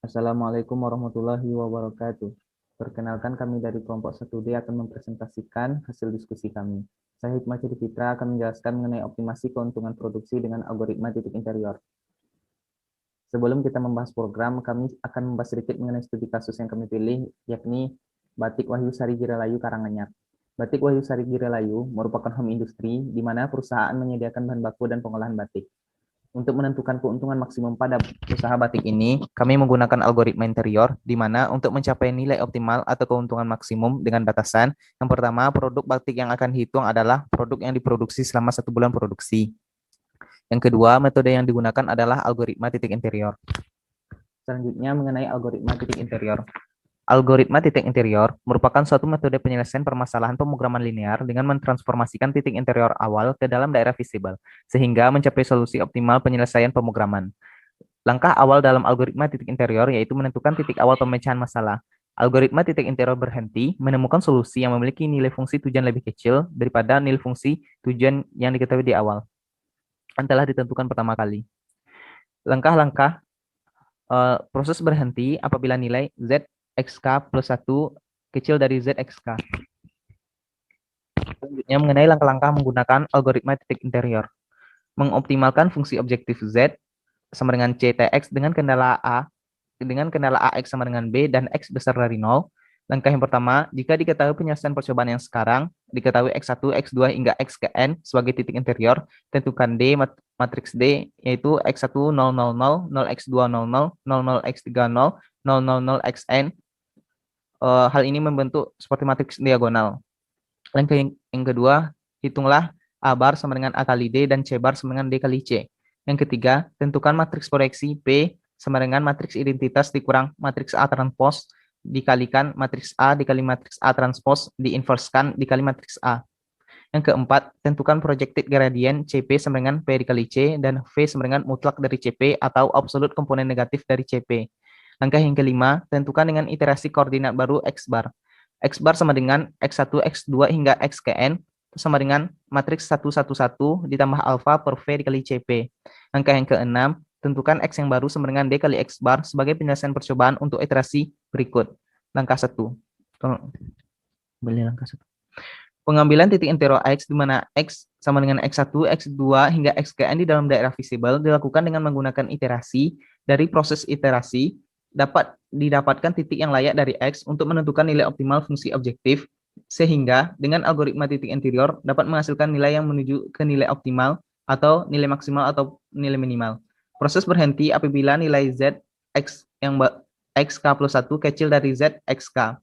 Assalamualaikum warahmatullahi wabarakatuh. Perkenalkan, kami dari kelompok 1D akan mempresentasikan hasil diskusi kami. Saya Hikmah Cedi Fitra akan menjelaskan mengenai optimasi keuntungan produksi dengan algoritma titik interior. Sebelum kita membahas program, kami akan membahas sedikit mengenai studi kasus yang kami pilih, yakni Batik Wahyu Sari Giralayu Karanganyar. Batik Wahyu Sari Giralayu merupakan home industry, di mana perusahaan menyediakan bahan baku dan pengolahan batik. Untuk menentukan keuntungan maksimum pada usaha batik ini, kami menggunakan algoritma interior, di mana untuk mencapai nilai optimal atau keuntungan maksimum dengan batasan, yang pertama, produk batik yang akan dihitung adalah produk yang diproduksi selama 1 bulan produksi. Yang kedua, metode yang digunakan adalah algoritma titik interior. Selanjutnya, mengenai algoritma titik interior. Algoritma titik interior merupakan suatu metode penyelesaian permasalahan pemrograman linear dengan mentransformasikan titik interior awal ke dalam daerah visible, sehingga mencapai solusi optimal penyelesaian pemrograman. Langkah awal dalam algoritma titik interior yaitu menentukan titik awal pemecahan masalah. Algoritma titik interior berhenti menemukan solusi yang memiliki nilai fungsi tujuan lebih kecil daripada nilai fungsi tujuan yang diketahui di awal, yang telah ditentukan pertama kali. Langkah-langkah proses berhenti apabila nilai ZXK plus 1 kecil dari ZXK. Selanjutnya, mengenai langkah-langkah menggunakan algoritma titik interior. Mengoptimalkan fungsi objektif Z sama dengan CTX dengan kendala AX sama dengan B dan X besar dari 0. Langkah yang pertama, jika diketahui penyelesaian percobaan yang sekarang, diketahui X1, X2 hingga X ke N sebagai titik interior, tentukan D, matriks D, yaitu X1 000, 0x2 00, 00x3 0, 000xn. Hal ini membentuk seperti matriks diagonal. Langkah yang kedua, hitunglah A bar sama dengan A kali D dan C bar sama dengan D kali C. Yang ketiga, tentukan matriks proyeksi P sama dengan matriks identitas dikurang matriks A transpose dikalikan matriks A dikali matriks A transpose diinverskan dikali matriks A. Yang keempat, tentukan projected gradient CP sama dengan P dikali C dan V sama dengan mutlak dari CP atau absolut komponen negatif dari CP. Langkah yang kelima, tentukan dengan iterasi koordinat baru X bar. X bar sama dengan X1, X2 hingga X ke N sama dengan matriks 111 ditambah alfa per V dikali CP. Langkah yang keenam, tentukan X yang baru sama dengan D kali X bar sebagai penyelesaian percobaan untuk iterasi berikut. Langkah 1. Langkah 1. Pengambilan titik interior X di mana X sama dengan X1, X2 hingga X ke N di dalam daerah visible dilakukan dengan menggunakan iterasi. Dari proses iterasi dapat didapatkan titik yang layak dari X untuk menentukan nilai optimal fungsi objektif, sehingga dengan algoritma titik interior dapat menghasilkan nilai yang menuju ke nilai optimal atau nilai maksimal atau nilai minimal. Proses berhenti apabila nilai Z X yang XK plus 1 kecil dari Z XK.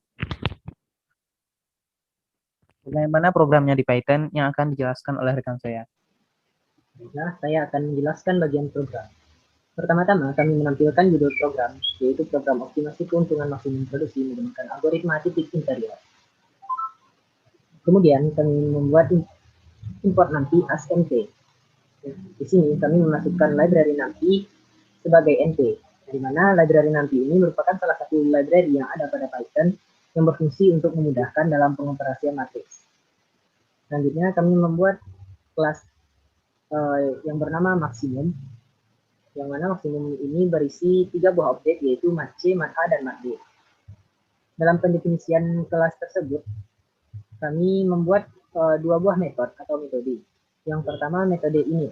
Bagaimana programnya di Python yang akan dijelaskan oleh rekan saya? Nah, saya akan menjelaskan bagian program. Pertama-tama, kami menampilkan judul program, yaitu program optimasi keuntungan maksimum produksi menggunakan algoritma titik interior. Kemudian, kami membuat import NumPy as NP. Di sini, kami memasukkan library NumPy sebagai NP, di mana library NumPy ini merupakan salah satu library yang ada pada Python yang berfungsi untuk memudahkan dalam pengoperasian matriks. Selanjutnya, kami membuat kelas yang bernama maksimum, yang mana maksimum ini berisi 3 buah objek, yaitu mat C, mat A, dan mat B. Dalam pendefinisian kelas tersebut, kami membuat 2 buah metode atau metode. Yang pertama, metode ini,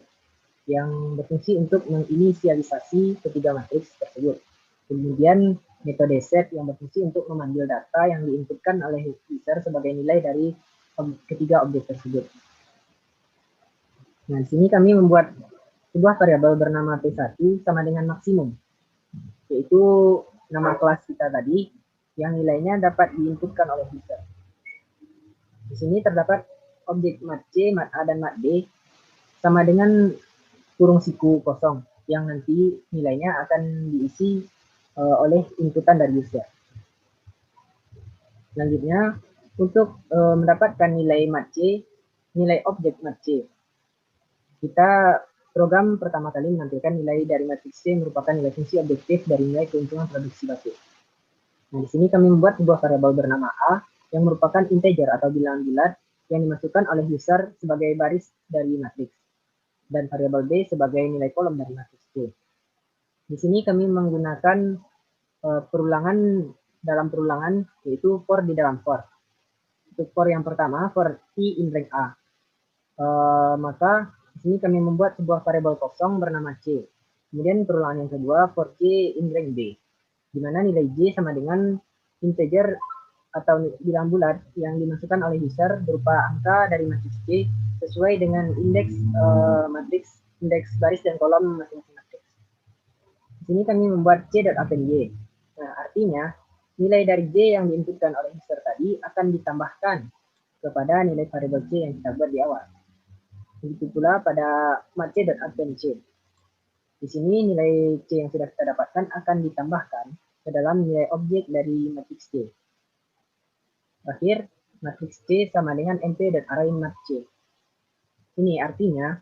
yang berfungsi untuk menginisialisasi ketiga matriks tersebut. Kemudian, metode set yang berfungsi untuk memanggil data yang diinputkan oleh user sebagai nilai dari ketiga objek tersebut. Nah, di sini kami membuat sebuah variabel bernama P1 sama dengan maksimum, yaitu nama kelas kita tadi yang nilainya dapat diinputkan oleh user. Di sini terdapat objek mat C, mat A, dan mat B sama dengan kurung siku kosong yang nanti nilainya akan diisi oleh inputan dari user. Selanjutnya, untuk mendapatkan nilai mat C, nilai objek mat C, kita program pertama kali menampilkan nilai dari matriks C merupakan nilai fungsi objektif dari nilai keuntungan produksi batik. Nah, di sini kami membuat sebuah variabel bernama A yang merupakan integer atau bilangan bulat yang dimasukkan oleh user sebagai baris dari matriks, dan variabel B sebagai nilai kolom dari matriks C. Di sini kami menggunakan perulangan dalam perulangan, yaitu for di dalam for. Untuk for yang pertama, for T in rank A. Maka di sini kami membuat sebuah variabel kosong bernama C. Kemudian perulangan yang kedua, for C in rank B, di mana nilai J sama dengan integer atau bilang bulat yang dimasukkan oleh user berupa angka dari matriks C sesuai dengan indeks matriks, indeks baris dan kolom masing-masing matriks. Di sini kami membuat C.append Y. Nah, artinya nilai dari J yang diinputkan oleh user tadi akan ditambahkan kepada nilai variabel C yang kita buat di awal. Begitu pula pada mat.c.append C. Di sini nilai C yang sudah kita dapatkan akan ditambahkan ke dalam nilai objek dari matriks C. Terakhir, matriks C sama dengan np.array_mat_c. Ini artinya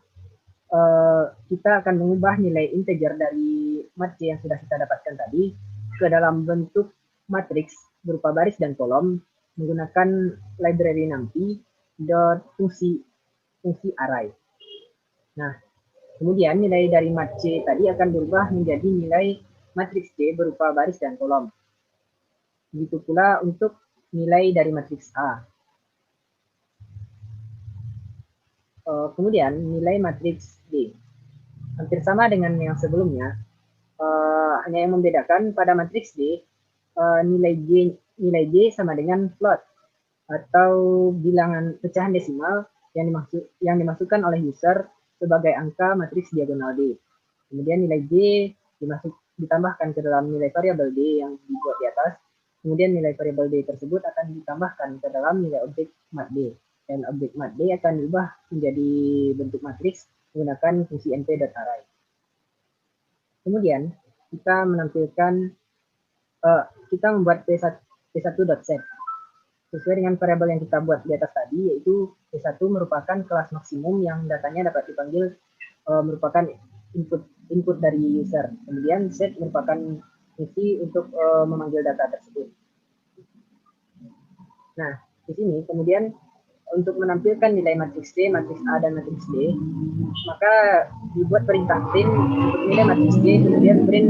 kita akan mengubah nilai integer dari mat C yang sudah kita dapatkan tadi ke dalam bentuk matriks berupa baris dan kolom menggunakan library NumPy fungsi array. Nah, kemudian nilai dari mat C tadi akan berubah menjadi nilai matriks C berupa baris dan kolom. Begitu pula untuk nilai dari matriks A. Kemudian nilai matriks D. Hampir sama dengan yang sebelumnya, hanya yang membedakan pada matriks D, nilai J sama dengan float atau bilangan pecahan desimal yang dimasukkan oleh user sebagai angka matriks diagonal D. Kemudian nilai J ditambahkan ke dalam nilai variabel D yang dibuat di atas. Kemudian nilai variabel D tersebut akan ditambahkan ke dalam nilai objek mat D. Dan objek mat D akan diubah menjadi bentuk matriks menggunakan fungsi np.array. Kemudian kita menampilkan kita membuat p1.set sesuai dengan variabel yang kita buat di atas tadi, yaitu p1 merupakan kelas maksimum yang datanya dapat dipanggil merupakan input dari user. Kemudian set merupakan fungsi untuk memanggil data tersebut. Nah, di sini kemudian untuk menampilkan nilai matriks D, matriks A, dan matriks D, maka dibuat perintah print untuk nilai matriks D, kemudian print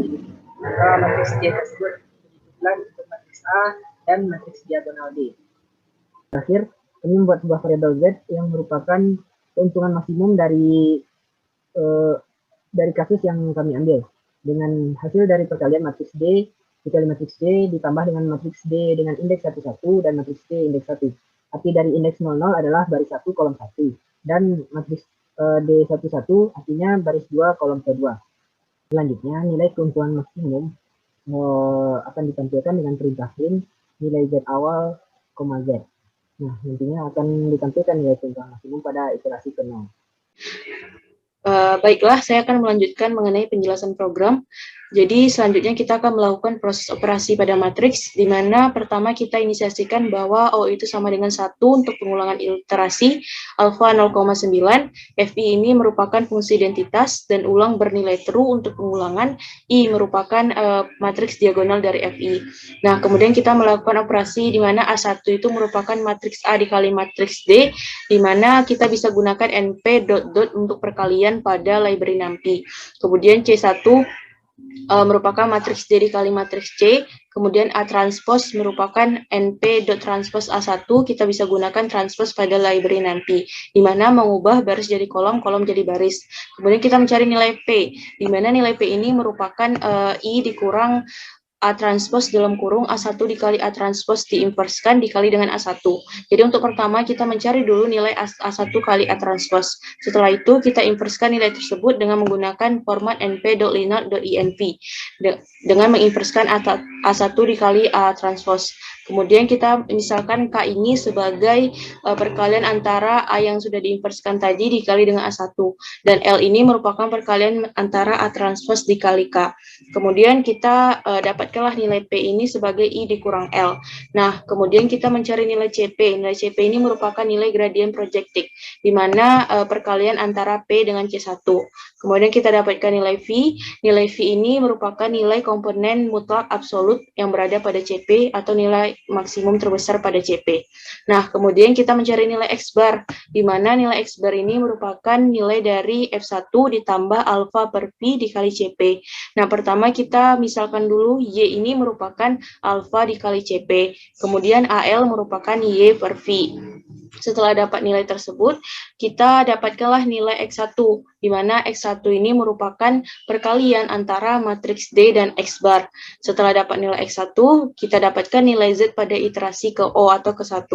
matriks D tersebut. Untuk matriks A dan matriks diagonal D. Terakhir, kami membuat sebuah variabel Z yang merupakan keuntungan maksimum dari kasus yang kami ambil. Dengan hasil dari perkalian matriks D dikali matriks D ditambah dengan matriks D dengan indeks 11 dan matriks D indeks 1. Arti dari indeks 00 adalah baris 1 kolom 1 dan matriks D11 artinya baris 2 kolom kedua. Selanjutnya nilai keuntungan maksimum akan ditampilkan dengan perintah print nilai Z awal, Z. Nah, nantinya akan ditampilkan nilai keuntungan maksimum pada iterasi ke-0. Baiklah, saya akan melanjutkan mengenai penjelasan program. Jadi selanjutnya kita akan melakukan proses operasi pada matriks, di mana pertama kita inisiasikan bahwa O itu sama dengan 1 untuk pengulangan iterasi, alpha 0,9, FI ini merupakan fungsi identitas, dan ulang bernilai true untuk pengulangan, I merupakan matriks diagonal dari FI. Nah, kemudian kita melakukan operasi di mana A1 itu merupakan matriks A dikali matriks D, di mana kita bisa gunakan np ... untuk perkalian pada library NumPy. Kemudian C1 merupakan matriks D dikali matriks C, kemudian A transpose merupakan np.transpose A1, kita bisa gunakan transpose pada library NumPy, di mana mengubah baris jadi kolom, kolom jadi baris. Kemudian kita mencari nilai P, di mana nilai P ini merupakan I dikurang A transpose dalam kurung A1 dikali A transpose diinverskan dikali dengan A1. Jadi untuk pertama kita mencari dulu nilai A1 kali A transpose. Setelah itu kita inverskan nilai tersebut dengan menggunakan format np.linear.env dengan menginverskan A1 dikali A transpose. Kemudian kita misalkan K ini sebagai perkalian antara A yang sudah diinverskan tadi dikali dengan A1. Dan L ini merupakan perkalian antara A transpose dikali K. Kemudian kita dapatkanlah nilai P ini sebagai I dikurang L. Nah, kemudian kita mencari nilai CP. Nilai CP ini merupakan nilai gradient projective, di mana perkalian antara P dengan C1. Kemudian kita dapatkan nilai V. Nilai V ini merupakan nilai komponen mutlak absolut yang berada pada CP atau nilai maksimum terbesar pada CP. Nah, kemudian kita mencari nilai X bar, di mana nilai X bar ini merupakan nilai dari F1 ditambah alfa per P dikali CP. Nah, pertama kita misalkan dulu Y ini merupakan alfa dikali CP, kemudian AL merupakan Y per V. Setelah dapat nilai tersebut, kita dapatkanlah nilai X1, di mana X1 ini merupakan perkalian antara matriks D dan X bar. Setelah dapat nilai X1, kita dapatkan nilai Z pada iterasi ke O atau ke 1,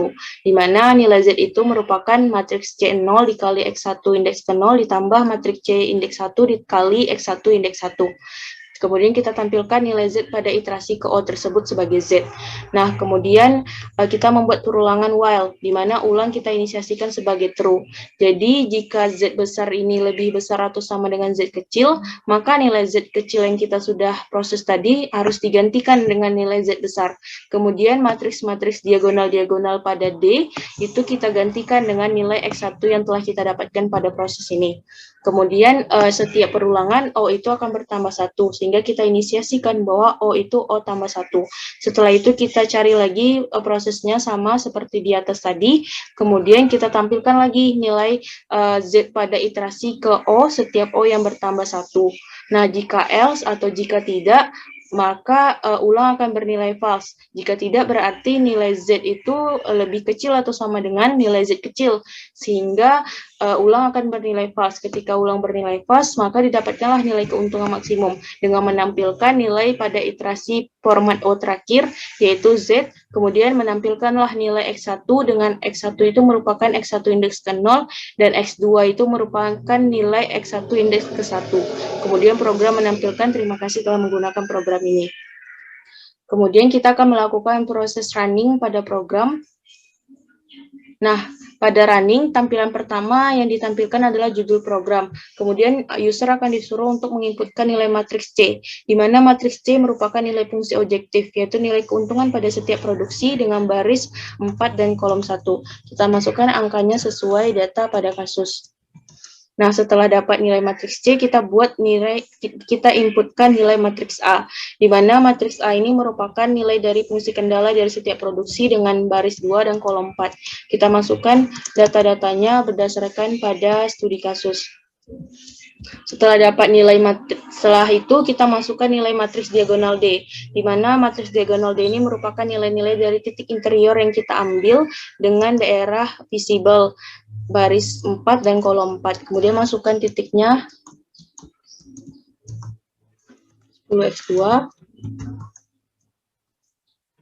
di mana nilai Z itu merupakan matriks C0 dikali X1 indeks ke 0 ditambah matriks C indeks 1 dikali X1 indeks 1. Kemudian kita tampilkan nilai Z pada iterasi ke O tersebut sebagai Z. Nah, kemudian kita membuat perulangan while, di mana ulang kita inisiasikan sebagai true. Jadi, jika Z besar ini lebih besar atau sama dengan Z kecil, maka nilai Z kecil yang kita sudah proses tadi harus digantikan dengan nilai Z besar. Kemudian, matriks-matriks diagonal-diagonal pada D, itu kita gantikan dengan nilai X1 yang telah kita dapatkan pada proses ini. Kemudian setiap perulangan O itu akan bertambah 1, sehingga kita inisiasikan bahwa O itu O tambah 1. Setelah itu kita cari lagi prosesnya sama seperti di atas tadi, kemudian kita tampilkan lagi nilai Z pada iterasi ke O setiap O yang bertambah 1. Nah, jika else atau jika tidak, maka ulang akan bernilai false. Jika tidak, berarti nilai Z itu lebih kecil atau sama dengan nilai Z kecil, sehingga ulang akan bernilai false. Ketika ulang bernilai false, maka didapatkanlah nilai keuntungan maksimum dengan menampilkan nilai pada iterasi format O terakhir, yaitu Z, kemudian menampilkanlah nilai X1 dengan X1 itu merupakan X1 indeks ke 0, dan X2 itu merupakan nilai X1 indeks ke 1. Kemudian program menampilkan terima kasih telah menggunakan program ini. Kemudian kita akan melakukan proses running pada program. Nah, pada running, tampilan pertama yang ditampilkan adalah judul program. Kemudian user akan disuruh untuk menginputkan nilai matriks C, di mana matriks C merupakan nilai fungsi objektif, yaitu nilai keuntungan pada setiap produksi dengan baris 4 dan kolom 1. Kita masukkan angkanya sesuai data pada kasus. Nah, setelah dapat nilai matriks C, kita inputkan nilai matriks A, di mana matriks A ini merupakan nilai dari fungsi kendala dari setiap produksi dengan baris 2 dan kolom 4. Kita masukkan data-datanya berdasarkan pada studi kasus. Setelah dapat nilai setelah itu kita masukkan nilai matriks diagonal D, di mana matriks diagonal D ini merupakan nilai-nilai dari titik interior yang kita ambil dengan daerah visible baris 4 dan kolom 4. Kemudian masukkan titiknya 10x2,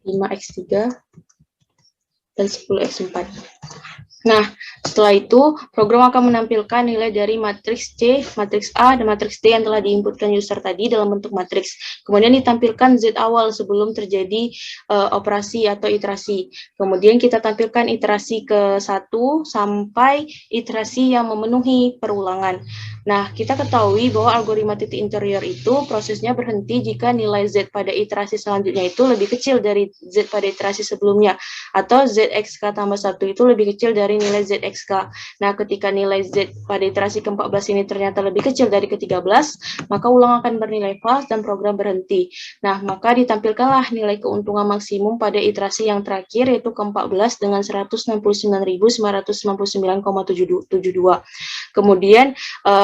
5x3, dan 10x4. Nah, setelah itu, program akan menampilkan nilai dari matriks C, matriks A, dan matriks D yang telah diinputkan user tadi dalam bentuk matriks. Kemudian ditampilkan Z awal sebelum terjadi operasi atau iterasi. Kemudian kita tampilkan iterasi ke 1 sampai iterasi yang memenuhi perulangan. Nah, kita ketahui bahwa algoritma titik interior itu prosesnya berhenti jika nilai Z pada iterasi selanjutnya itu lebih kecil dari Z pada iterasi sebelumnya, atau ZXK tambah 1 itu lebih kecil dari nilai ZXK. Nah, ketika nilai Z pada iterasi ke-14 ini ternyata lebih kecil dari ke-13, maka ulang akan bernilai false dan program berhenti. Nah, maka ditampilkanlah nilai keuntungan maksimum pada iterasi yang terakhir, yaitu ke-14 dengan 169.999,72. Kemudian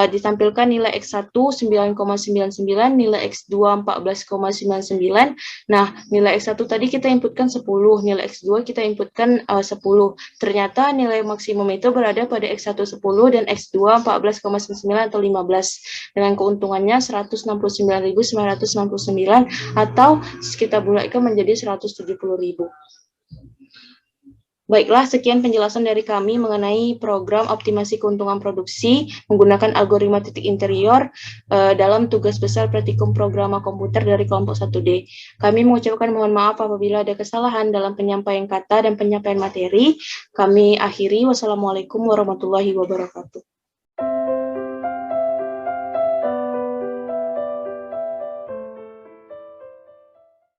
ditampilkan nilai X1 9,99, nilai X2 14,99. Nah, nilai X1 tadi kita inputkan 10, nilai X2 kita inputkan 10. Ternyata nilai maksimum itu berada pada X1 10 dan X2 14,99 atau 15. Dengan keuntungannya 169.999 atau kita bulatkan menjadi 170.000. Baiklah, sekian penjelasan dari kami mengenai program optimasi keuntungan produksi menggunakan algoritma titik interior dalam tugas besar praktikum programa komputer dari kelompok 1D. Kami mengucapkan mohon maaf apabila ada kesalahan dalam penyampaian kata dan penyampaian materi. Kami akhiri. Wassalamualaikum warahmatullahi wabarakatuh.